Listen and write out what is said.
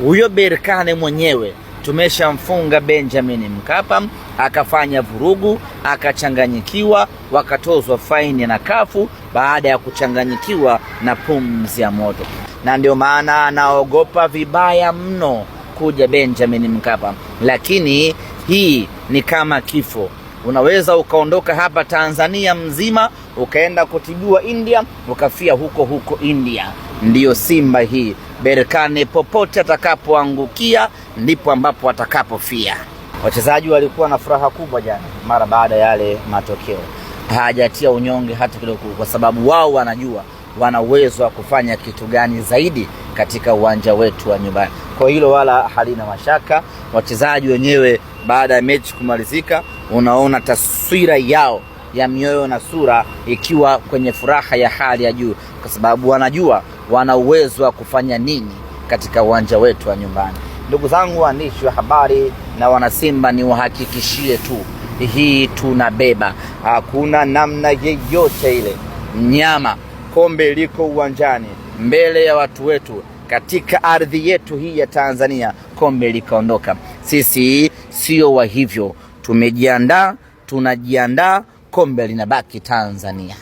Huyo Berkane mwenyewe tumeshamfunga Benjamin Mkapa, akafanya vurugu, akachanganyikiwa, wakatozwa faini na kafu baada ya kuchanganyikiwa na pumzi ya moto. Na ndio maana anaogopa vibaya mno kuja Benjamin Mkapa. Lakini hii ni kama kifo. Unaweza ukaondoka hapa Tanzania mzima, ukaenda kutibiwa India, ukafia huko huko India. Ndiyo Simba hii. Berkane popote atakapoangukia ndipo ambapo atakapofia. Wachezaji walikuwa na furaha kubwa jana mara baada ya yale matokeo. Hajatia unyonge hata kidogo, kwa sababu wao wanajua wana uwezo wa kufanya kitu gani zaidi katika uwanja wetu wa nyumbani. Kwa hilo wala halina mashaka. Wachezaji wenyewe baada ya mechi kumalizika, unaona taswira yao ya mioyo na sura ikiwa kwenye furaha ya hali ya juu, kwa sababu wanajua wana uwezo wa kufanya nini katika uwanja wetu wa nyumbani. Ndugu zangu waandishi wa habari na wanasimba, ni wahakikishie tu hii tunabeba. Hakuna namna yeyote ile. Nyama kombe liko uwanjani mbele ya watu wetu katika ardhi yetu hii ya Tanzania, kombe likaondoka. Sisi sio wa hivyo. Tumejiandaa, tunajiandaa, kombe linabaki Tanzania.